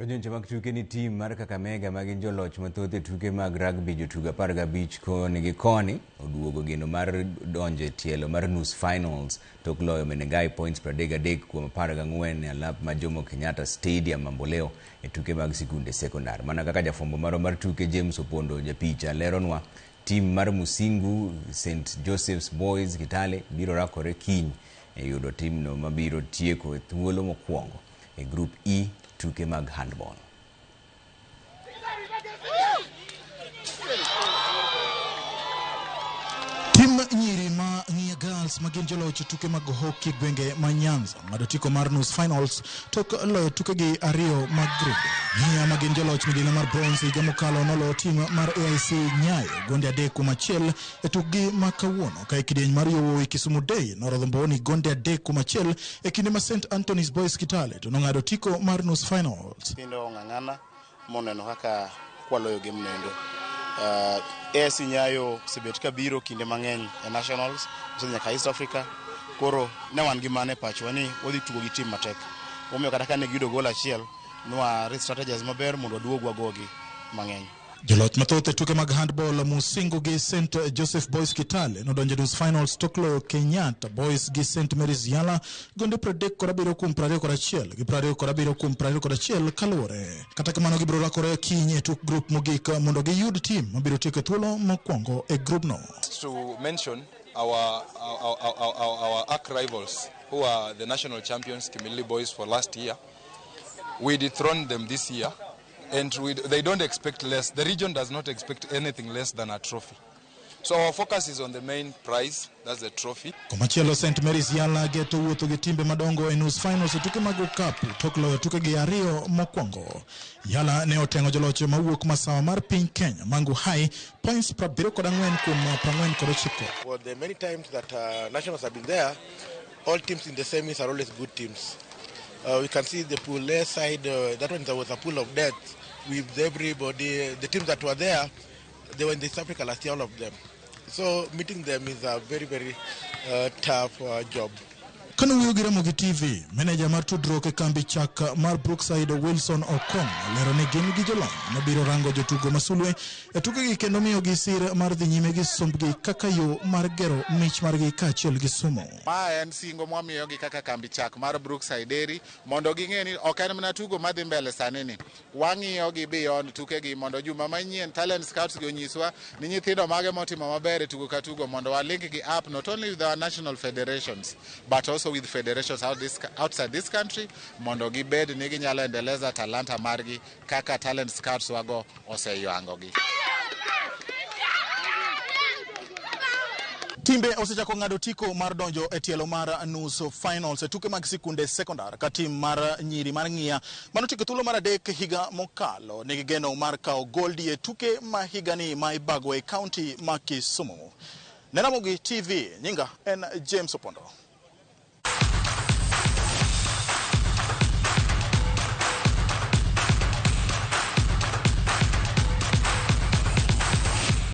Jonche mag tuke ni tim mar Kakamega magin joloch mathoth e tuke mag rugby jotugo 15 koni gi koni oduogo geno mar donjo e tielo mar nus finals tok loyo Menengai points 33 kuom 14 e alap ma Jomo Kenyatta Stadium Mamboleo e tuke mag sikunde sekondar. Mana kaka jafombo mar tuke James Opondo japicha leronwa, tim mar Musingu St Joseph's Boys Kitale biro rakore kiny e yudo timno mabiro tieko e thuolo mokwongo e group E tuke mag handball. Tim nyiri ma ng'iya girls magin joloch tuke mag hockey gwenge ma Nyanza ng'ado tiko mar nus finals tok loyo tuke gi ariyo mag group. Ng'iya magin joloch midila mar bronze higa mokalo nolo tim mar AIC Nyayo gonde 3-1 e tukgi ma kawuono ka kidieny mar Yowuoyi Kisumu Day norodho mboni gonde 3-1 e kinde ma St Anthony's Boys Kitale to nong'ado tiko mar nus finals. Pindo ng'ang'ana moneno kaka kwaloyo game nendo. AIC Nyayo sebet ka biro kinde mang'eny e nationals nyaka East Africa, koro ne wan gi mane pachwa ni wadhi tugo gi tim matek. Omiyo kata ka ne giyudo gol achiel nwa strategies maber mondo waduog gogi mang'eny. Joloch mathoth e tuke mag handball Musingu gi St Joseph Boys Kitale nodonjo nus finals tok loyo Kenyatta Boys gi St Mary's Yala gonde 37 kuom 21 gi 27 kuom 21 kaluwore. Kata kamano gibiro rakore kiny e tuk group mogik mondo giyud tim mabiro tieko thuolo mokwongo e group no. To mention our arch rivals who are the national champions Kimilili Boys for last year, we dethroned them this year. And they don't expect less. The region does not expect anything less than a trophy. So our focus is on the main prize, that's the trophy. Komachielo St Mary's Yala geto wuotho gi timbe madongo e nus finals e tuke mag okapu tok loyo tuke gi ariyo mokwongo. Yala ne otengo joloch mawuok masawa mar piny Kenya Mangu High points 74 kuom 49. Well, the many times that nationals have been there, all teams in the semis are always good teams. We can see the pool A side, that one there was a pool of death with everybody. The teams that were there, they were in East Africa last year, all of them. So meeting them is a very, very tough job. Kano wuyo gi Ramogi TV, manager mar tudruok e kambi chak mar Brookside Wilson Okon lero ne gin gi jolony mabiro rango jotugo masulwe e tuke gi kendo miyo gi sir mar dhi nyime gi sombgi kaka yo mar gero mich margi kaachiel gi somo. Ma en singo mwamiyo gi kaka kambi chak mar Brookside Dairy mondo ging'e ni ok en mana tugo madhi mbele sani ni. Wang'iyo gi beyond tuke gi mondo juma manyien talent scouts gi onyiswa ni nyithindo mage motimo maber e tugo ka tugo mondo walink gi up not only with our national federations but also with federations outside this country mondo gibed ni ginyalo endeleza talanta margi kaka talent scouts wago oseywango gi. Timbe osechako ng'ado tiko mar donjo e tielo mar nus finals e tuke mag sikunde sekondar ka tim mar nyiri mar ng'iya manotieko thuolo mar 3 higa mokalo nigi geno mar kawo goldi e tuke ma higani ma ibago e kaunti ma Kisumu. Ne Ramogi TV, nyinga en James Opondo.